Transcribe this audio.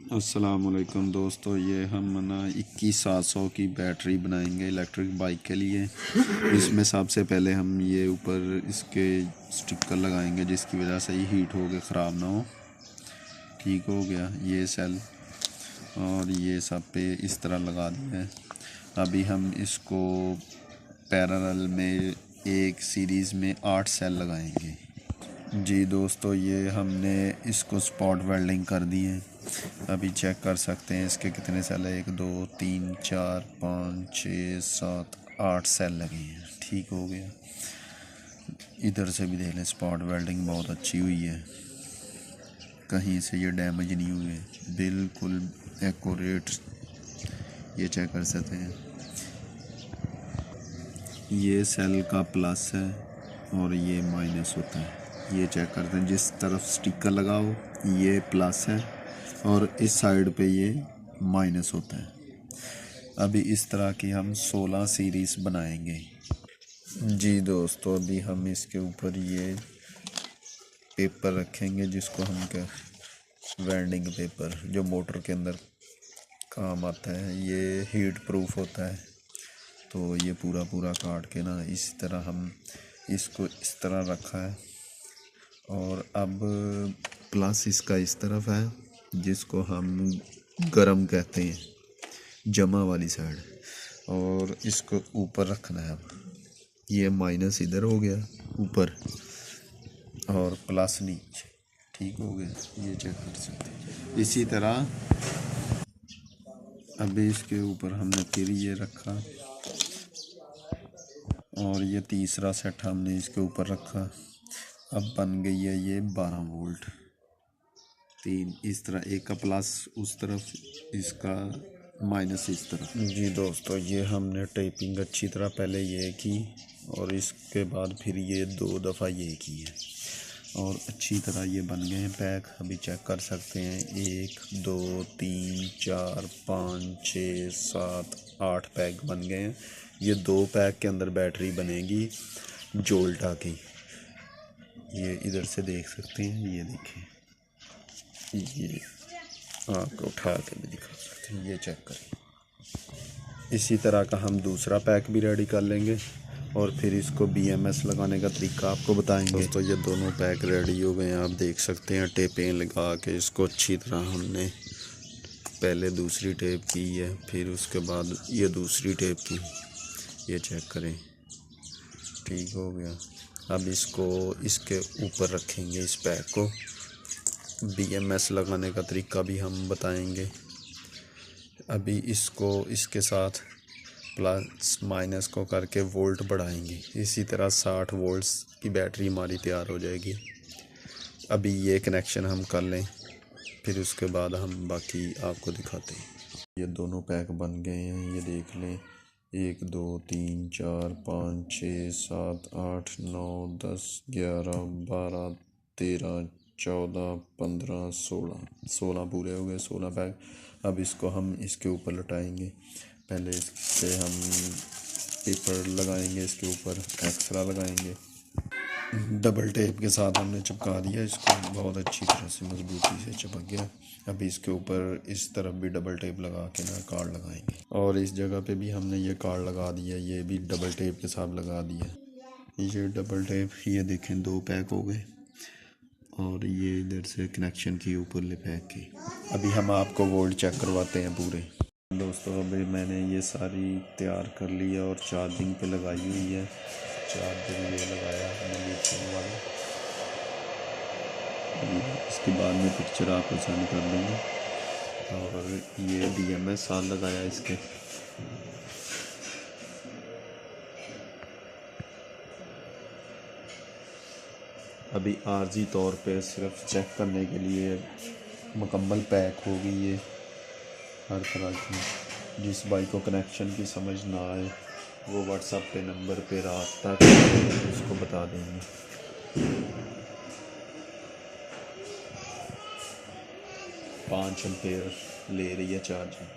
अस्सलामुअलैकुम दोस्तों, ये हम ना 21700 की बैटरी बनाएंगे इलेक्ट्रिक बाइक के लिए। इसमें सबसे पहले हम ये ऊपर इसके स्टिकर लगाएंगे जिसकी वजह से ये हीट हो के ख़राब ना हो। ठीक हो गया ये सेल, और ये सब पे इस तरह लगा दिया है। अभी हम इसको पैरेलल में एक सीरीज़ में 8 सेल लगाएंगे। जी दोस्तों, ये हमने इसको स्पॉट वेल्डिंग कर दी है। अभी चेक कर सकते हैं इसके कितने सेल है। 1 2 3 4 5 6 7 8 सेल लगे हैं। ठीक हो गया। इधर से भी देख लें, स्पॉट वेल्डिंग बहुत अच्छी हुई है, कहीं से ये डैमेज नहीं हुए, बिल्कुल एक्यूरेट। ये चेक कर सकते हैं। ये सेल का प्लस है और ये माइनस होता है। ये चेक करते हैं, जिस तरफ स्टिकर लगाओ ये प्लस है और इस साइड पे ये माइनस होता है। अभी इस तरह की हम 16 सीरीज़ बनाएंगे। जी दोस्तों, अभी हम इसके ऊपर ये पेपर रखेंगे जिसको हम वेल्डिंग पेपर, जो मोटर के अंदर काम आता है। ये हीट प्रूफ होता है, तो ये पूरा काट के ना इस तरह हम इसको इस तरह रखा है। और अब प्लस इसका इस तरफ है जिसको हम गरम कहते हैं, जमा वाली साइड, और इसको ऊपर रखना है। अब ये माइनस इधर हो गया ऊपर और प्लस नीचे। ठीक हो गया। ये चेक कर सकते हैं। इसी तरह अभी इसके ऊपर हमने फिर ये रखा और ये तीसरा सेट हमने इसके ऊपर रखा। अब बन गई है ये 12 वोल्ट। 3 इस तरह, एक का प्लस उस तरफ, इसका माइनस इस तरफ। जी दोस्तों, ये हमने टेपिंग अच्छी तरह पहले ये की और इसके बाद फिर ये 2 दफ़ा ये की है और अच्छी तरह ये बन गए हैं पैक। अभी चेक कर सकते हैं। 1 2 3 4 5 6 7 8 पैक बन गए हैं। ये 2 पैक के अंदर बैटरी बनेगी जोल्टा की। ये इधर से देख सकते हैं, ये देखिए, ये आपको उठा के भी दिखा सकते हैं। ये चेक करें। इसी तरह का हम दूसरा पैक भी रेडी कर लेंगे और फिर इसको BMS लगाने का तरीका आपको बताएंगे। दोस्तों, ये दोनों पैक रेडी हो गए हैं। आप देख सकते हैं टेपें लगा के इसको अच्छी तरह हमने पहले दूसरी टेप की है, फिर उसके बाद ये दूसरी टेप की। ये चेक करें, ठीक हो गया। अब इसको इसके ऊपर रखेंगे, इस पैक को। BMS लगाने का तरीका भी हम बताएंगे। अभी इसको इसके साथ प्लस माइनस को करके वोल्ट बढ़ाएंगे। इसी तरह 60 वोल्ट्स की बैटरी हमारी तैयार हो जाएगी। अभी ये कनेक्शन हम कर लें, फिर उसके बाद हम बाकी आपको दिखाते हैं। ये दोनों पैक बन गए हैं, ये देख लें। 1 2 3 4 5 6 7 8 9 10 11 12 13 14 15 16 पूरे हो गए। 16 पैक। अब इसको हम इसके ऊपर लटाएंगे। पहले इससे हम पेपर लगाएंगे, इसके ऊपर एक्स्ट्रा लगाएंगे। डबल टेप के साथ हमने चिपका दिया इसको, बहुत अच्छी तरह से मजबूती से चिपक गया। अभी इसके ऊपर इस तरफ भी डबल टेप लगा के ना कार्ड लगाएंगे, और इस जगह पे भी हमने ये कार्ड लगा दिया। ये भी डबल टेप के साथ लगा दिया। ये डबल टेप, ये देखें 2 पैक हो गए और ये इधर से कनेक्शन की ऊपर ले पैक की। अभी हम आपको वोल्ट चेक करवाते हैं पूरे। दोस्तों, अभी मैंने ये सारी तैयार कर ली है और चार्जिंग पे लगाई हुई है। चार्जर ये लगाया हमने लिथियम वाला। इसके बाद में पिक्चर आपको सेंड कर दूँगा। और ये BMS साल लगाया इसके। अभी आर्जी तौर पे सिर्फ चेक करने के लिए मुकम्मल पैक होगी ये हर तरह की। जिस बाइक को कनेक्शन की समझ ना आए वो व्हाट्सएप पे नंबर पे रास्ता उसको बता देंगे। 5 एम्पेयर ले रही है चार्जिंग।